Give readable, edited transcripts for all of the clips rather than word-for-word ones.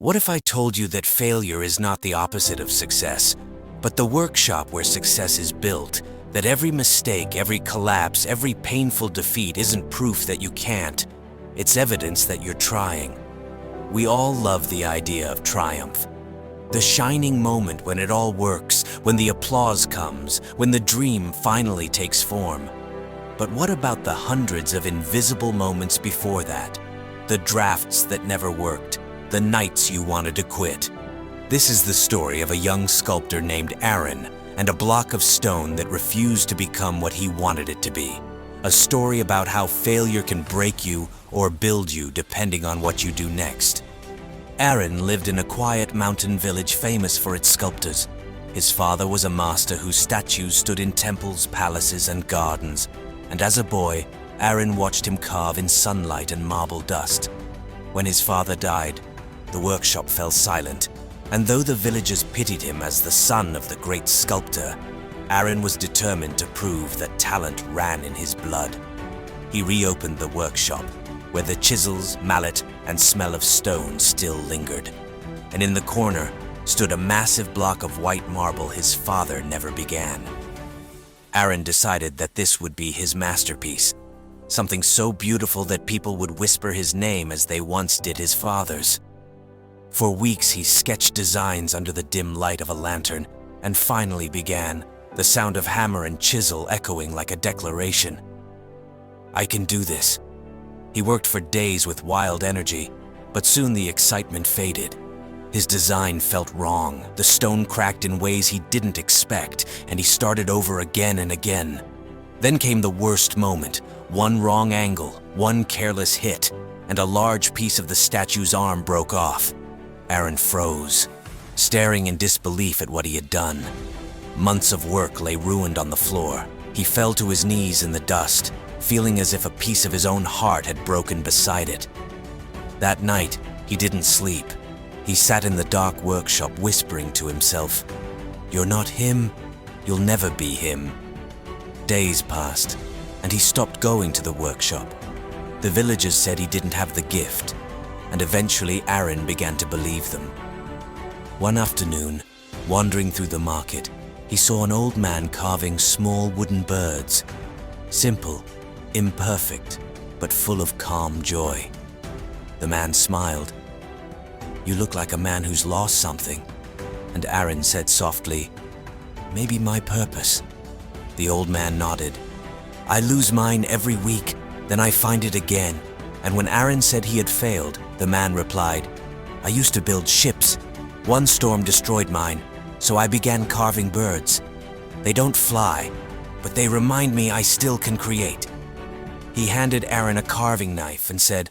What if I told you that failure is not the opposite of success, but the workshop where success is built, that every mistake, every collapse, every painful defeat isn't proof that you can't, it's evidence that you're trying. We all love the idea of triumph. The shining moment when it all works, when the applause comes, when the dream finally takes form. But what about the hundreds of invisible moments before that? The drafts that never worked, the nights you wanted to quit. This is the story of a young sculptor named Arin and a block of stone that refused to become what he wanted it to be. A story about how failure can break you or build you depending on what you do next. Arin lived in a quiet mountain village famous for its sculptors. His father was a master whose statues stood in temples, palaces, and gardens. And as a boy, Arin watched him carve in sunlight and marble dust. When his father died, the workshop fell silent, and though the villagers pitied him as the son of the great sculptor, Arin was determined to prove that talent ran in his blood. He reopened the workshop, where the chisels, mallet, and smell of stone still lingered. And in the corner stood a massive block of white marble his father never began. Arin decided that this would be his masterpiece, something so beautiful that people would whisper his name as they once did his father's. For weeks he sketched designs under the dim light of a lantern, and finally began, the sound of hammer and chisel echoing like a declaration. I can do this. He worked for days with wild energy, but soon the excitement faded. His design felt wrong, the stone cracked in ways he didn't expect, and he started over again and again. Then came the worst moment, one wrong angle, one careless hit, and a large piece of the statue's arm broke off. Arin froze, staring in disbelief at what he had done. Months of work lay ruined on the floor. He fell to his knees in the dust, feeling as if a piece of his own heart had broken beside it. That night, he didn't sleep. He sat in the dark workshop whispering to himself, "You're not him, you'll never be him." Days passed, and he stopped going to the workshop. The villagers said he didn't have the gift, and eventually Arin began to believe them. One afternoon, wandering through the market, he saw an old man carving small wooden birds. Simple, imperfect, but full of calm joy. The man smiled. "You look like a man who's lost something." And Arin said softly, "Maybe my purpose." The old man nodded. "I lose mine every week, then I find it again." And when Arin said he had failed, the man replied, "I used to build ships. One storm destroyed mine, so I began carving birds. They don't fly, but they remind me I still can create." He handed Arin a carving knife and said,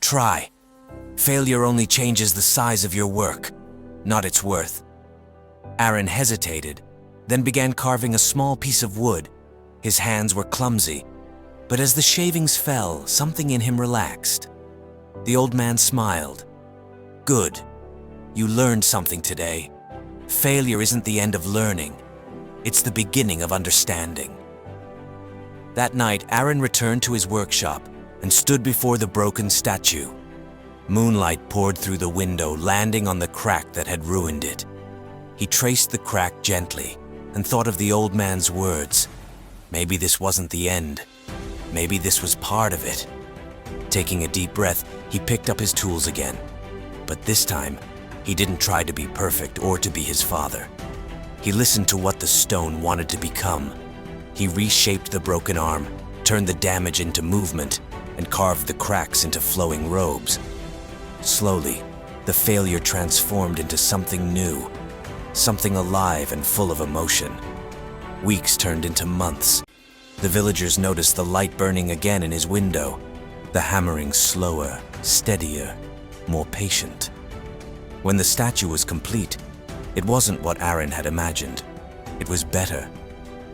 "Try. Failure only changes the size of your work, not its worth." Arin hesitated, then began carving a small piece of wood. His hands were clumsy, but as the shavings fell, something in him relaxed. The old man smiled. "Good. You learned something today. Failure isn't the end of learning. It's the beginning of understanding." That night, Arin returned to his workshop and stood before the broken statue. Moonlight poured through the window, landing on the crack that had ruined it. He traced the crack gently and thought of the old man's words. Maybe this wasn't the end. Maybe this was part of it. Taking a deep breath, he picked up his tools again. But this time, he didn't try to be perfect or to be his father. He listened to what the stone wanted to become. He reshaped the broken arm, turned the damage into movement, and carved the cracks into flowing robes. Slowly, the failure transformed into something new, something alive and full of emotion. Weeks turned into months. The villagers noticed the light burning again in his window, the hammering slower, steadier, more patient. When the statue was complete, it wasn't what Arin had imagined. It was better.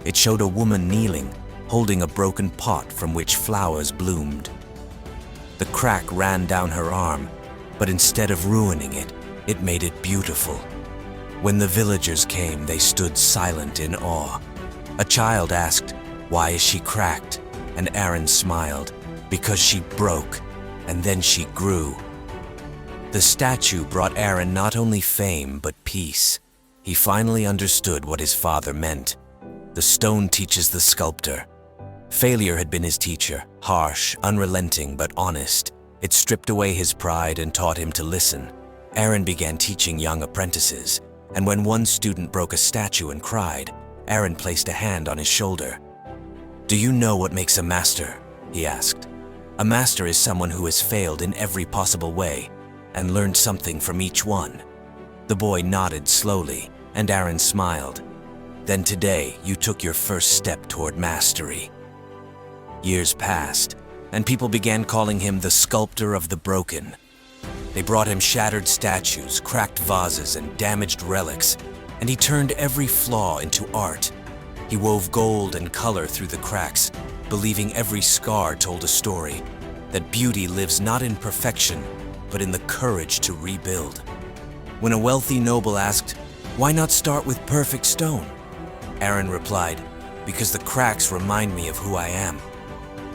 It showed a woman kneeling, holding a broken pot from which flowers bloomed. The crack ran down her arm, but instead of ruining it, it made it beautiful. When the villagers came, they stood silent in awe. A child asked, "Why is she cracked?" And Arin smiled, "Because she broke, and then she grew." The statue brought Arin not only fame, but peace. He finally understood what his father meant. The stone teaches the sculptor. Failure had been his teacher, harsh, unrelenting, but honest. It stripped away his pride and taught him to listen. Arin began teaching young apprentices, and when one student broke a statue and cried, Arin placed a hand on his shoulder. "Do you know what makes a master?" he asked. "A master is someone who has failed in every possible way and learned something from each one." The boy nodded slowly, and Arin smiled. "Then today you took your first step toward mastery." Years passed, and people began calling him the Sculptor of the Broken. They brought him shattered statues, cracked vases, and damaged relics, and he turned every flaw into art. He wove gold and color through the cracks, believing every scar told a story, that beauty lives not in perfection, but in the courage to rebuild. When a wealthy noble asked, "Why not start with perfect stone?" Arin replied, "Because the cracks remind me of who I am."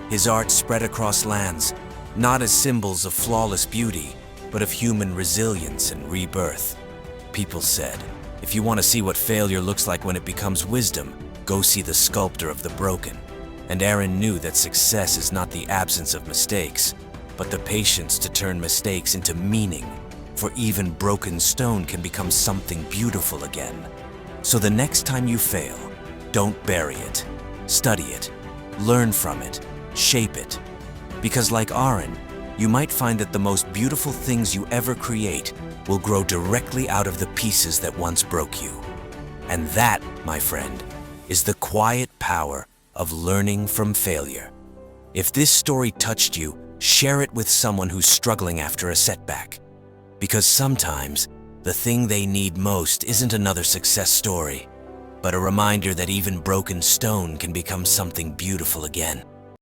His art spread across lands, not as symbols of flawless beauty, but of human resilience and rebirth. People said, "If you want to see what failure looks like when it becomes wisdom, go see the Sculptor of the Broken." And Arin knew that success is not the absence of mistakes, but the patience to turn mistakes into meaning, for even broken stone can become something beautiful again. So the next time you fail, don't bury it. Study it, learn from it, shape it. Because like Arin, you might find that the most beautiful things you ever create will grow directly out of the pieces that once broke you. And that, my friend, is the quiet power of learning from failure. If this story touched you, share it with someone who's struggling after a setback. Because sometimes, the thing they need most isn't another success story, but a reminder that even broken stone can become something beautiful again.